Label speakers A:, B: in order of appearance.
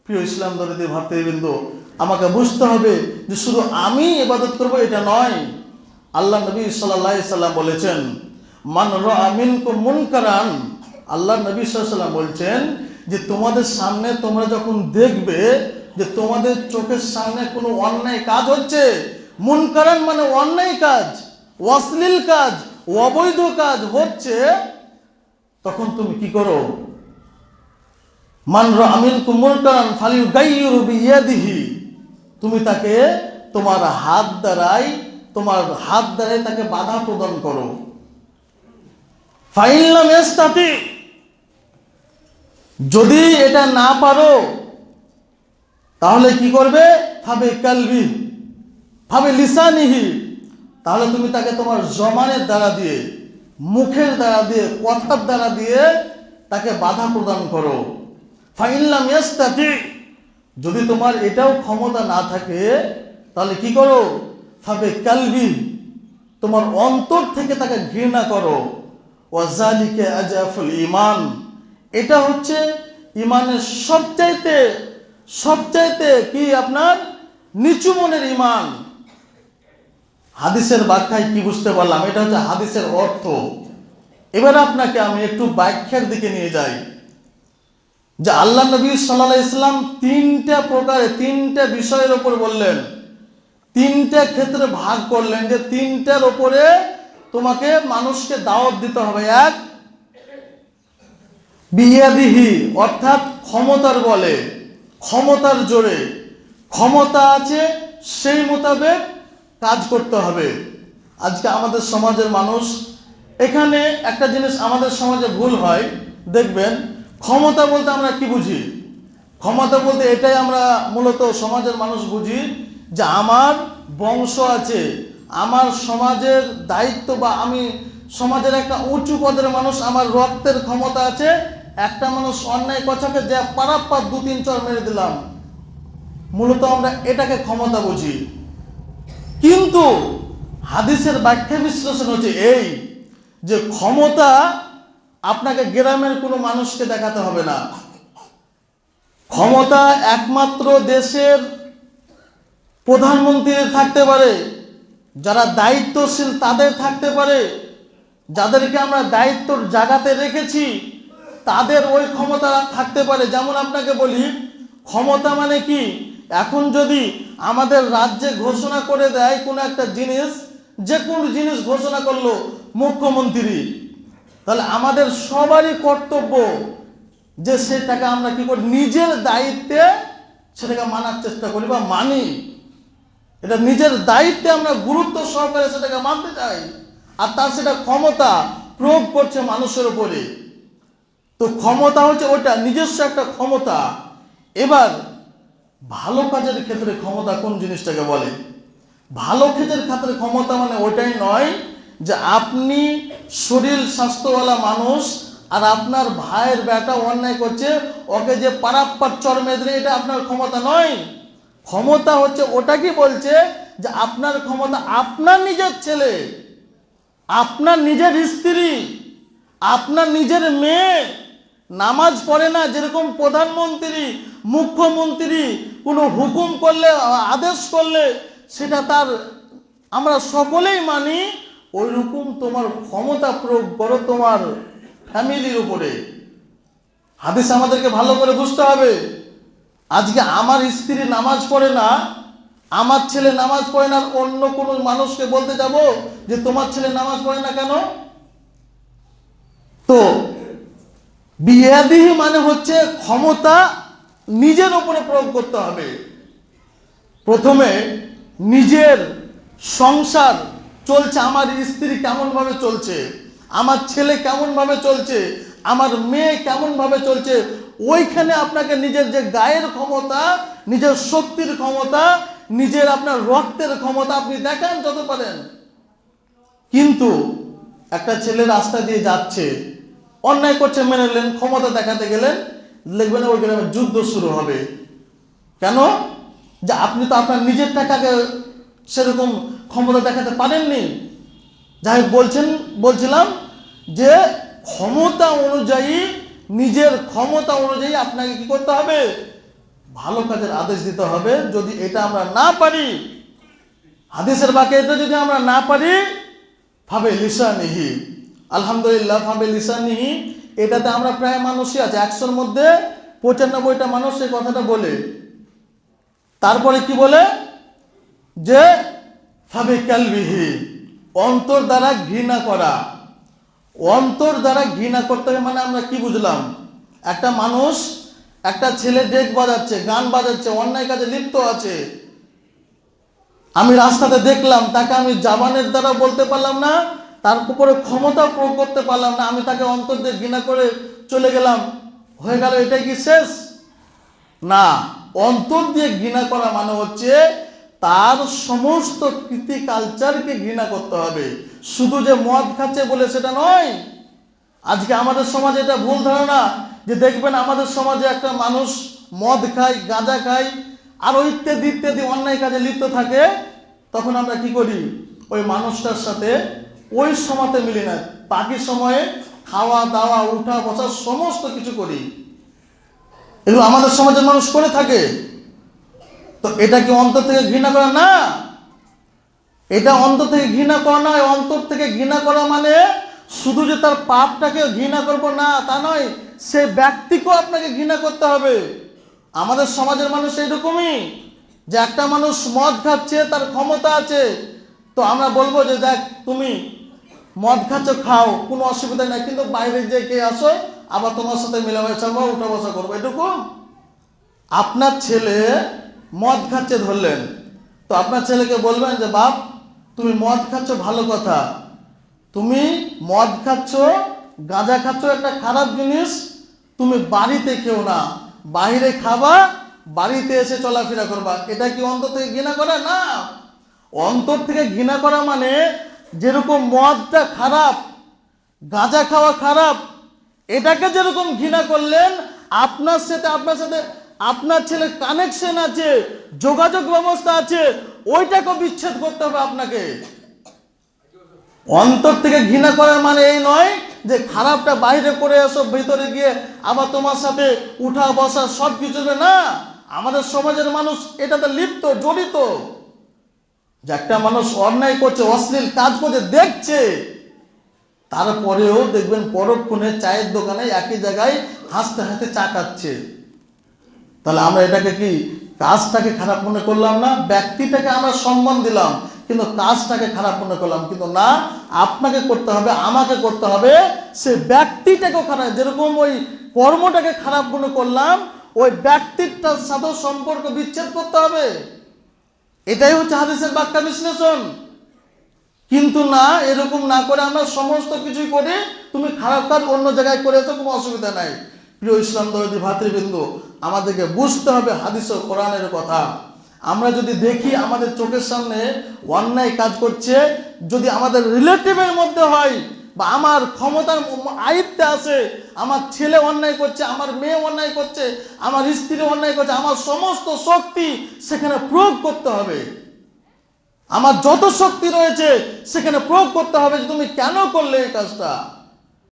A: প্রিয় ইসলাম দরদি ভাতৃবৃন্দ, আমাকে বুঝতে হবে যে শুধু আমি ইবাদত করব এটা নয়। আল্লাহ নবী সাল্লাল্লাহু আলাইহি সাল্লাম বলেছেন, মান রাআ মিনকুম মুনকারান, আল্লাহ নবী সাল্লাল্লাহু আলাইহি সাল্লাম বলছেন যে তোমাদের সামনে তোমরা যখন দেখবে যে তোমাদের চোখের সামনে কোনো অন্যায় কাজ হচ্ছে, মুনকারান মানে অন্যায় কাজ, অশ্লীল কাজ, অবৈধ কাজ হচ্ছে, তখন তুমি কি করো? মান রাআ মিনকুম মুনকারান ফালিয়ুগাইয়িরু বিয়াদিহি, তুমি তাকে তোমার হাত দ্বারাই তাকে বাধা প্রদান করো। ফাইন লাম ইয়াস্তাতি, যদি এটা না পারো তাহলে কি করবে? ফাবে কালবি ফাবে লিসানিহি, তাহলে তুমি তাকে তোমার জবানের দ্বারা দিয়ে, মুখের দ্বারা দিয়ে, কথার দ্বারা দিয়ে তাকে বাধা প্রদান করো। ফাইন লাম ইয়াস্তাতি, যদি তোমার এটাও ক্ষমতা না থাকে তাহলে কি করো? ফাবে কালবি, তোমার অন্তর থেকে তাকে ঘৃণা করো। ওয়াজালিকা আজাফুল ঈমান, এটা হচ্ছে ঈমানের সবচাইতে কি আপনার নিচু মনের ঈমান। হাদিসের ব্যাখ্যায় কি বুঝতে পারলাম? এটা হচ্ছে হাদিসের অর্থ। এবার আপনাকে আমি একটু ব্যাখ্যার দিকে নিয়ে যাই যে আল্লাহ নবী সাল্লাল্লাহু আলাইহি সাল্লাম তিনটা বিষয়ের উপর বললেন, তিনটা ক্ষেত্রে ভাগ করলেন যে তিনটার উপরে তোমাকে মানুষকে দাওয়াত দিতে হবে। এক, বিয়াদিহি, অর্থাৎ ক্ষমতার বলে, ক্ষমতার জোরে, ক্ষমতা আছে সেই মোতাবেক কাজ করতে হবে। আজকে আমাদের সমাজের মানুষ, এখানে একটা জিনিস আমাদের সমাজে ভুল হয়, দেখবেন ক্ষমতা বলতে আমরা কি বুঝি? ক্ষমতা বলতে এটাই আমরা মূলত সমাজের মানুষ বুঝি যে আমার বংশ আছে, আমার সমাজের দায়িত্ব, বা আমি সমাজের একটা উঁচু পদের মানুষ, আমার রক্তের ক্ষমতা আছে। একটা মানুষ অন্যায় কথাকে যে পারাপ্পার 2-3 চর মেরে দিলাম, মূলত আমরা এটাকে ক্ষমতা বুঝি। কিন্তু হাদিসের ব্যাখ্যা বিশ্লেষণ হচ্ছে এই যে ক্ষমতা আপনাকে গ্রামের কোনো মানুষকে দেখাতে হবে না। ক্ষমতা একমাত্র দেশের প্রধানমন্ত্রীর থাকতে পারে, যারা দায়িত্বশীল তাদের থাকতে পারে, যাদেরকে আমরা দায়িত্বর জায়গাতে রেখেছি তাদের ওই ক্ষমতা থাকতে পারে। যেমন আপনাকে বলি, ক্ষমতা মানে কি? এখন যদি আমাদের রাজ্যে ঘোষণা করে দেয় কোনো একটা জিনিস, যে কোনো জিনিস ঘোষণা করলো মুখ্যমন্ত্রী, তাহলে আমাদের সবারই কর্তব্য যে সেটাকে আমরা কি করি? নিজের দায়িত্বে সেটাকে মানার চেষ্টা করি বা মানি। এটা নিজের দায়িত্বে আমরা গুরুত্ব সহকারে সেটাকে মানতে চাই, আর তার সেটা ক্ষমতা প্রয়োগ করছে মানুষের উপরে। তো ক্ষমতা হচ্ছে ওটা নিজস্ব একটা ক্ষমতা। এবার ভালো কাজের ক্ষেত্রে ক্ষমতা কোন জিনিসটাকে বলে? ভালো কাজের ক্ষেত্রে ক্ষমতা মানে ওটাই নয় যে আপনি শরীর স্বাস্থ্যওয়ালা মানুষ আর আপনার ভাইয়ের বেটা অন্যায় করছে, ওকে যে পারাপ্পার চর মেরে দিলে, এটা আপনার ক্ষমতা নয়। ক্ষমতা হচ্ছে ওটা কি বলছে যে আপনার ক্ষমতা আপনার নিজের ছেলে, আপনার নিজের স্ত্রী, আপনার নিজের মেয়ে নামাজ পড়ে না, যেরকম প্রধানমন্ত্রী, মুখ্যমন্ত্রী কোনো হুকুম করলে, আদেশ করলে সেটা তার আমরা সকলেই মানি, ওই রকম তোমার ক্ষমতা প্রয়োগ করো তোমার ফ্যামিলির উপরে। হাদিস আমাদেরকে ভালো করে বুঝতে হবে। আজকে আমার স্ত্রী নামাজ পড়ে না, আমার ছেলে নামাজ পড়ে না, অন্য কোনো মানুষকে বলতে যাব যে তোমার ছেলে নামাজ পড়ে না কেন? তো বিয়াদিহি মানে হচ্ছে ক্ষমতা নিজের উপরে প্রয়োগ করতে হবে। প্রথমে নিজের সংসার চলছে, আমার স্ত্রী কেমনভাবে চলছে, আমার ছেলে কেমনভাবে চলছে, আমার মেয়ে কেমনভাবে চলছে, ওইখানে আপনাকে নিজের যে গায়ের ক্ষমতা, নিজের শক্তির ক্ষমতা, নিজের আপনার রক্তের ক্ষমতা আপনি দেখান যত পারেন। কিন্তু একটা ছেলে রাস্তা দিয়ে যাচ্ছে, অন্যায় করছে, মেনে নিলেন, ক্ষমতা দেখাতে গেলেন, দেখবেন ওই গ্রামে যুদ্ধ শুরু হবে। কেন? যে আপনি তো আপনার নিজের টাকাকে সেরকম ক্ষমতা দেখাতে পারেননি। যাই বলছিলাম যে ক্ষমতা অনুযায়ী, নিজের ক্ষমতা অনুযায়ী আপনাকে কি করতে হবে? ভালো কাজের আদেশ দিতে হবে। যদি এটা আমরা না পারি, হাদিসের বাক্যে এটা যদি আমরা না পারি, ফাবে লিসানিহি, আলহামদুলিল্লাহ ফাবে লিসানিহি, এটাতে আমরা প্রায় মানুষই আছে, 100-র মধ্যে 95টা মানুষ এই কথাটা বলে। তারপরে কি বলে যে ফাবে কালবিহি, অন্তর দ্বারা ঘৃণা করা। অন্তর দ্বারা ঘৃণা করতে হবে মানে আমরা কি বুঝলাম? একটা মানুষ, একটা ছেলে ডেক বাজাচ্ছে, গান বাজাচ্ছে, অন্যায় কাজে লিপ্ত আছে, আমি রাস্তাতে দেখলাম, তাকে আমি জাবানের দ্বারা বলতে পারলাম না, তার উপরে ক্ষমতা প্রয়োগ করতে পারলাম না, আমি তাকে অন্তর দিয়ে ঘৃণা করে চলে গেলাম, হয়ে গেল, এটাই কি শেষ? না, অন্তর দিয়ে ঘৃণা করা মানে হচ্ছে তার সমস্ত কৃতি কালচারকে ঘৃণা করতে হবে। শুধু যে মদ খাচ্ছে বলে সেটা নয়। আজকে আমাদের সমাজে এটা ভুল ধারণা, যে দেখবেন আমাদের সমাজে একটা মানুষ মদ খায়, গাঁজা খায়, আরো ইত্যাদি ইত্যাদি অন্যায় কাজে লিপ্ত থাকে, তখন আমরা কি করি? ওই মানুষটার সাথে ওই সময়তে মিলি না, বাকি সময়ে খাওয়া দাওয়া, উঠা বসা সমস্ত কিছু করি। এগুলো আমাদের সমাজের মানুষ করে থাকে। তো এটা কি অন্তর থেকে ঘৃণা করা? না, এটা অন্তর থেকে ঘৃণা করা নয়। অন্তর থেকে ঘৃণা করা মানে শুধু যে তার পাপটাকে ঘৃণা করব না তা নয়, সে ব্যক্তিকেও আপনাকে ঘৃণা করতে হবে। আমাদের সমাজের মানুষ এইরকমই, যে একটা মানুষ মদ খাচ্ছে, তার ক্ষমতা আছে, তো আমরা বলবো যে দেখ তুমি মদ খাচ্ছ, খাও, কোনো অসুবিধা নেই, কিন্তু বাইরে যে কে আসো, আবার তোমার সাথে মেলামেশা করবো, উঠা বসা করবো, এটুকু। আপনার ছেলে মদ খাচ্ছে ধরলেন, তো আপনার ছেলেকে বলবেন যে বাপ তুমি মদ খাচ্ছ, ভালো কথা, তুমি মদ খাচ্ছ, গাঁজা খাচ্ছ, একটা খারাপ জিনিস, তুমি বাড়িতে খেও না, বাইরে খাবা, বাড়িতে এসে চলাফেরা করবা। এটা কি অন্তর থেকে ঘৃণা করা? না। অন্তর থেকে ঘৃণা করা মানে যেরকম মদটা খারাপ, গাঁজা খাওয়া খারাপ, এটাকে যেরকম ঘৃণা করলেন, আপনার সাথে আপনার ছেলের কানেকশন আছে, যোগাযোগ ব্যবস্থা আছে, ওইটাকে বিচ্ছেদ করতে হবে আপনাকে। অন্তর থেকে ঘৃণা করার মানে এই নয় যে খারাপটা বাইরে করে এসো, ভিতরে গিয়ে আবার তোমার সাথে উঠা বসা সব কিছু না। আমাদের সমাজের মানুষ এটাতে লিপ্ত, জড়িত। যে একটা মানুষ অন্যায় করছে, অশ্লীল কাজ করছে, দেখছে, তারপরেও দেখবেন পরক্ষণে চায়ের দোকানে একই জায়গায় হাসতে হাসতে চা খাচ্ছে। তাহলে আমরা এটাকে কি, কাজটাকে খারাপ মনে করলাম না? ব্যক্তিটাকে আমরা সম্মান দিলাম, কিন্তু কাজটাকে খারাপ মনে করলাম। কিন্তু না, আপনাকে করতে হবে, আমাকে করতে হবে, সে ব্যক্তিটাকেও খারাপ, যেরকম ওই কর্মটাকে খারাপ মনে করলাম, ওই ব্যক্তিটার সাথে সম্পর্ক বিচ্ছেদ করতে হবে। এটাই হচ্ছে হাদিসের ব্যাখ্যা বিশ্লেষণ। কিন্তু না, এরকম না করে আমরা সমস্ত কিছুই করি, তুমি খারাপ কাজ অন্য জায়গায় করেছো, কোনো অসুবিধা নাই। প্রিয় ইসলাম দরদি ভাতৃবৃন্দ, আমাদেরকে বুঝতে হবে হাদিস ও কোরআনের কথা। আমরা যদি দেখি আমাদের চোখের সামনে অন্যায় কাজ করছে, যদি আমাদের রিলেটিভের মধ্যে হয়, বা আমার ক্ষমতার আয়ত্তে আছে, আমার ছেলে অন্যায় করছে, আমার মেয়ে অন্যায় করছে, আমার স্ত্রী অন্যায় করছে, আমার সমস্ত শক্তি সেখানে প্রয়োগ করতে হবে। আমার যত শক্তি রয়েছে সেখানে প্রয়োগ করতে হবে যে তুমি কেন করলে এই কাজটা।